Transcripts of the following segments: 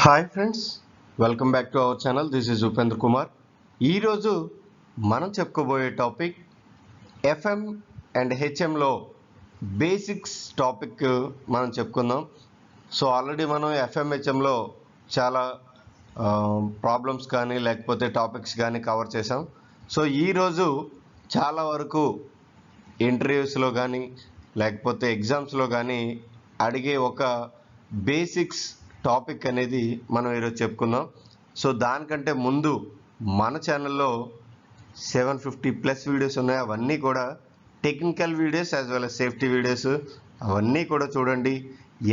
Hi friends, welcome back to our channel. This is Upendra Kumar. ఈరోజు మనం చెప్పుకోబోయే టాపిక్ ఎఫ్ఎం అండ్ హెచ్ఎంలో బేసిక్స్ టాపిక్ మనం చెప్పుకుందాం. సో ఆల్రెడీ మనం ఎఫ్ఎం హెచ్ఎంలో చాలా ప్రాబ్లమ్స్ కానీ లేకపోతే టాపిక్స్ కానీ కవర్ చేసాం. సో ఈరోజు చాలా వరకు ఇంటర్వ్యూస్లో కానీ లేకపోతే ఎగ్జామ్స్లో కానీ అడిగే ఒక బేసిక్స్ టాపిక్ అనేది మనం ఈరోజు చెప్పుకుందాం. సో దానికంటే ముందు మన ఛానల్లో 750+ వీడియోస్ ఉన్నాయి. అవన్నీ కూడా technical videos as well as safety videos, అవన్నీ కూడా చూడండి.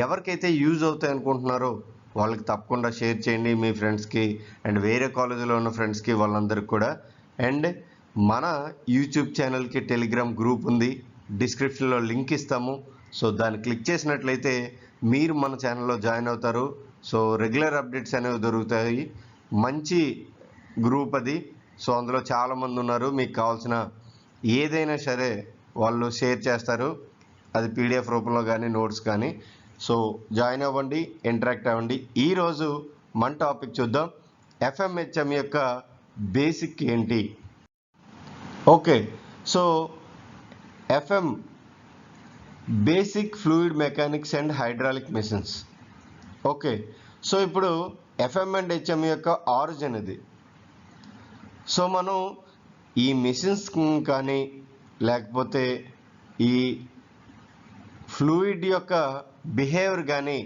ఎవరికైతే యూజ్ అవుతాయి అనుకుంటున్నారో వాళ్ళకి తప్పకుండా షేర్ చేయండి మీ ఫ్రెండ్స్కి అండ్ వేరే కాలేజీలో ఉన్న ఫ్రెండ్స్కి, వాళ్ళందరికీ కూడా. అండ్ మన యూట్యూబ్ ఛానల్కి టెలిగ్రామ్ గ్రూప్ ఉంది, డిస్క్రిప్షన్లో లింక్ ఇస్తాము. సో దాన్ని క్లిక్ చేసినట్లయితే మీరు మన ఛానల్లో జాయిన్ అవుతారు. సో రెగ్యులర్ అప్డేట్స్ అనేవి దొరుకుతాయి. మంచి గ్రూప్ అది. సో అందులో చాలామంది ఉన్నారు. మీకు కావాల్సిన ఏదైనా సరే వాళ్ళు షేర్ చేస్తారు, అది పీడిఎఫ్ రూపంలో కానీ నోట్స్ కానీ. సో జాయిన్ అవ్వండి, ఇంటరాక్ట్ అవ్వండి. ఈరోజు మన టాపిక్ చూద్దాం, ఎఫ్ఎంహెచ్ఎం యొక్క బేసిక్ ఏంటి. Okay, so FM basic fluid mechanics and hydraulic machines. Okay, so ఇప్పుడు ఎఫ్ఎం అండ్ హెచ్ఎం యొక్క ఆరిజిన్ ఇది. సో మనం ఈ మెషిన్స్ కానీ లేకపోతే ఈ ఫ్లూయిడ్ యొక్క బిహేవియర్ కానీ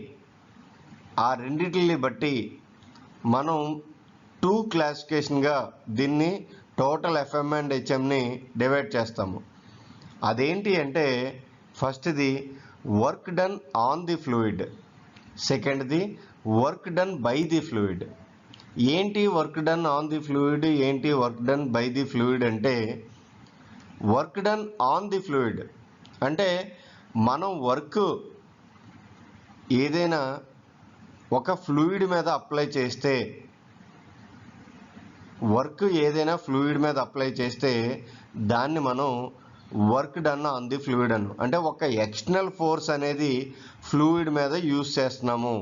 ఆ రెండింటిని బట్టి మనం 2 క్లాసిఫికేషన్గా దీన్ని టోటల్ ఎఫ్ఎం అండ్ హెచ్ఎంని డివైడ్ చేస్తాము. అదేంటి అంటే, ఫస్ట్ది work done on the fluid, సెకండ్ది work done by the fluid. ఏంటి work done on the fluid, ఏంటి work done by the fluid అంటే, work done on the fluid అంటే మనం వర్క్ ఏదైనా ఒక ఫ్లూయిడ్ మీద అప్లై చేస్తే, దాన్ని మనం work done on the fluid అంటే ఒక ఎక్స్టర్నల్ ఫోర్స్ అనేది ఫ్లూయిడ్ మీద యూజ్ చేస్తున్నాము.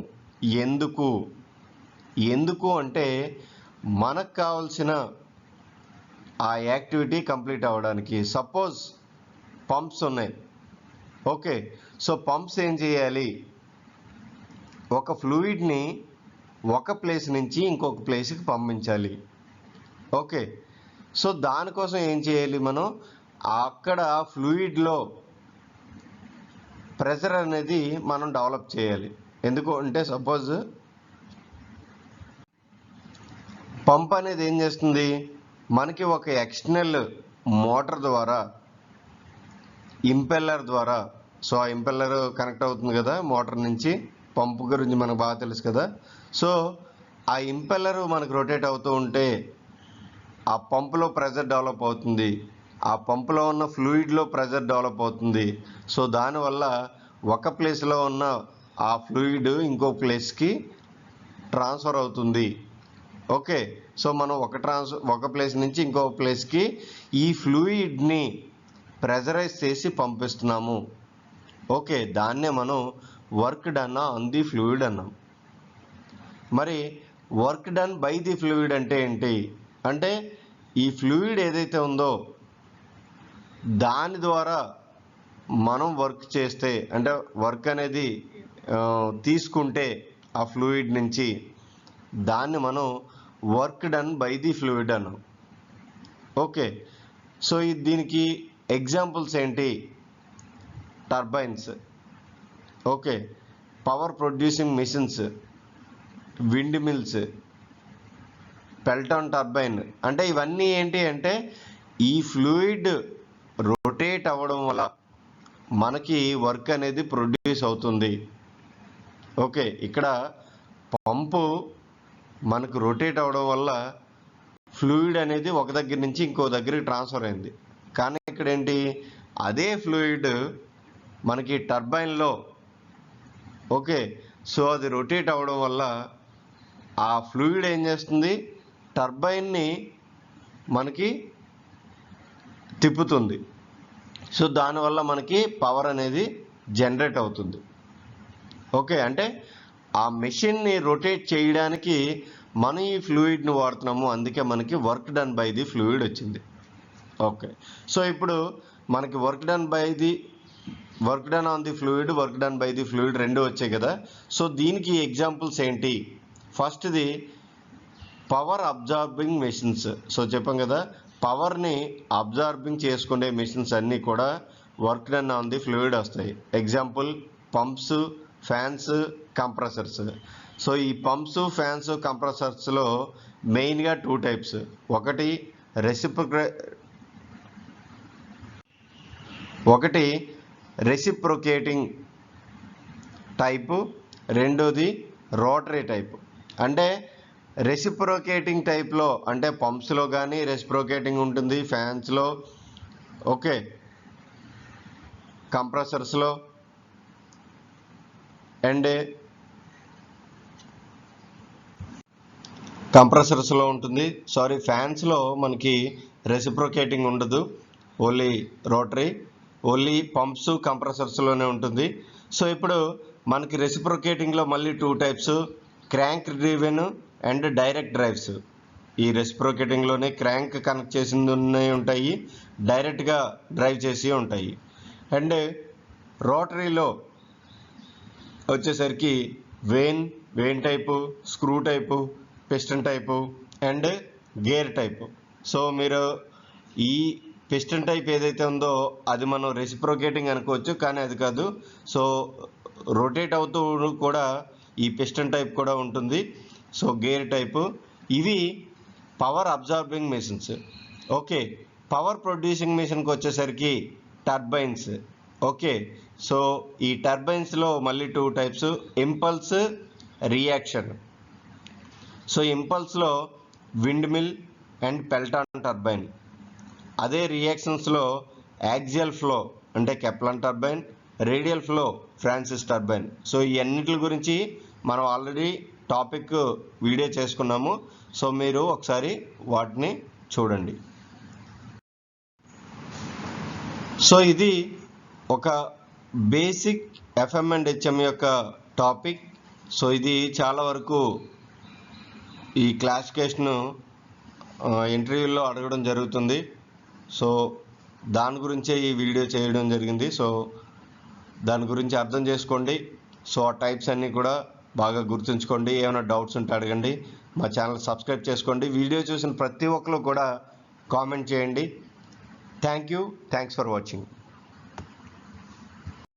ఎందుకు అంటే మనకు కావాల్సిన ఆ యాక్టివిటీ కంప్లీట్ అవ్వడానికి. సపోజ్ పంప్స్ ఉన్నాయి. ఓకే, సో పంప్స్ ఏం చేయాలి, ఒక ఫ్లూయిడ్ని ఒక ప్లేస్ నుంచి ఇంకొక ప్లేస్కి పంపించాలి. ఓకే, సో దానికోసం ఏం చేయాలి, మనం అక్కడ ఫ్లూయిడ్లో ప్రెషర్ అనేది మనం డెవలప్ చేయాలి. ఎందుకు అంటే, సపోజ్ పంప్ అనేది ఏం చేస్తుంది, మనకి ఒక ఎక్స్టర్నల్ మోటార్ ద్వారా, ఇంపెల్లర్ ద్వారా, సో ఆ ఇంపెల్లర్ కనెక్ట్ అవుతుంది కదా మోటార్ నుంచి. పంపు గురించి మనకు బాగా తెలుసు కదా. సో ఆ ఇంపెల్లర్ మనకు రొటేట్ అవుతూ ఉంటే ఆ పంపులో ప్రెషర్ డెవలప్ అవుతుంది, ఆ పంపులో ఉన్న ఫ్లూయిడ్లో ప్రెషర్ డెవలప్ అవుతుంది. సో దానివల్ల ఒక ప్లేస్లో ఉన్న ఆ ఫ్లూయిడ్ ఇంకో ప్లేస్కి ట్రాన్స్ఫర్ అవుతుంది. ఓకే, సో మనం ఒక ప్లేస్ నుంచి ఇంకో ప్లేస్కి ఈ ఫ్లూయిడ్ని ప్రెషరైజ్ చేసి పంపిస్తున్నాము. ఓకే, దాన్నే మనం work done on the fluid అన్నాం. మరి work done by the fluid అంటే ఏంటి అంటే, ఈ ఫ్లూయిడ్ ఏదైతే ఉందో దాని ద్వారా మనం వర్క్ చేస్తే, అంటే వర్క్ అనేది తీసుకుంటే ఆ ఫ్లూయిడ్ నుంచి, దాన్ని మనం work done by the fluid అన్నాం. ఓకే, సో దీనికి ఎగ్జాంపుల్స్ ఏంటి, turbines, okay, power producing machines, wind mills, Pelton turbine. అంటే ఇవన్నీ ఏంటి అంటే, ఈ ఫ్లూయిడ్ రొటేట్ అవ్వడం వల్ల మనకి వర్క్ అనేది ప్రొడ్యూస్ అవుతుంది. ఓకే, ఇక్కడ పంపు మనకు రొటేట్ అవ్వడం వల్ల ఫ్లూయిడ్ అనేది ఒక దగ్గర నుంచి ఇంకో దగ్గరికి ట్రాన్స్ఫర్ అయింది. కానీ ఇక్కడ ఏంటి, అదే ఫ్లూయిడ్ మనకి టర్బైన్లో, ఓకే, సో అది రొటేట్ అవ్వడం వల్ల ఆ ఫ్లూయిడ్ ఏం చేస్తుంది, టర్బైన్ని మనకి తిప్పుతుంది. సో దానివల్ల మనకి పవర్ అనేది జనరేట్ అవుతుంది. ఓకే, అంటే ఆ మెషిన్ని రొటేట్ చేయడానికి మనం ఈ ఫ్లూయిడ్ని వాడుతున్నాము, అందుకే మనకి work done by the fluid వచ్చింది. ఓకే, సో ఇప్పుడు మనకి work done on the fluid, work done by the fluid రెండు వచ్చాయి కదా. సో దీనికి ఎగ్జాంపుల్స్ ఏంటి? ఫస్ట్ది పవర్ అబ్జార్బింగ్ మెషిన్స్. సో చెప్పాం కదా, పవర్ని అబ్జార్బింగ్ చేసుకునే మెషిన్స్ అన్నీ కూడా work done on the fluid వస్తాయి. Example pumps, fans, compressors. So ఈ పంప్స్, ఫ్యాన్స్, కంప్రెసర్స్లో మెయిన్గా 2 టైప్స్. ఒకటి రెసిప్రొకేటింగ్ టైపు, రెండోది రోటరీ టైపు. అంటే రెసిప్రొకేటింగ్ టైప్లో అంటే పంప్స్లో కానీ రెసిప్రొకేటింగ్ ఉంటుంది, ఫ్యాన్స్లో, ఓకే, కంప్రెసర్స్లో అండ్ కంప్రెసర్స్లో ఉంటుంది. ఫ్యాన్స్లో మనకి రెసిప్రొకేటింగ్ ఉండదు, ఓన్లీ రోటరీ, ఓన్లీ పంప్స్, కంప్రెసర్స్లోనే ఉంటుంది. సో ఇప్పుడు మనకి రెసిప్రొకేటింగ్లో మళ్ళీ 2 types, crank driven and direct drives. ఈ రెసిప్రొకేటింగ్లోనే క్రాంక్ కనెక్ట్ చేసింది ఉంటాయి, డైరెక్ట్గా డ్రైవ్ చేసి ఉంటాయి. అండ్ రోటరీలో వచ్చేసరికి vane type, screw type, piston type and gear type. So మీరు ఈ పిస్టన్ టైప్ ఏదైతే ఉందో అది మనం రెసిప్రొకేటింగ్ అనుకోవచ్చు, కానీ అది కాదు. సో రొటేట్ అవుతూ కూడా ఈ పిస్టన్ టైప్ కూడా ఉంటుంది. So gear type. ఇవి power absorbing machines. Okay, power producing మెషిన్కి వచ్చేసరికి టర్బైన్స్. ఓకే, సో ఈ టర్బైన్స్లో మళ్ళీ 2 టైప్స్, ఇంపల్స్, రియాక్షన్. సో ఇంపల్స్లో windmill and Pelton turbine. అదే రియాక్షన్స్లో యాక్సియల్ ఫ్లో అంటే Kaplan turbine, radial flow Francis turbine. So ఈ అన్నిటి గురించి మనం ఆల్రెడీ టాపిక్ వీడియో చేసుకున్నాము. సో మీరు ఒకసారి వాటిని చూడండి. సో ఇది ఒక బేసిక్ ఎఫ్ఎం అండ్ హెచ్ఎం యొక్క టాపిక్. సో ఇది చాలా వరకు ఈ క్లాసిఫికేషన్ ఇంటర్వ్యూలో అడగడం జరుగుతుంది. సో దాని గురించే ఈ వీడియో చేయడం జరిగింది. సో దాని గురించి అర్థం చేసుకోండి. సో ఆ టైప్స్ అన్నీ కూడా బాగా గుర్తుంచుకోండి. ఏమైనా డౌట్స్ ఉంటే అడగండి. మా ఛానల్ సబ్స్క్రైబ్ చేసుకోండి. వీడియో చూసిన ప్రతి ఒక్కరు కూడా కామెంట్ చేయండి. Thanks for watching.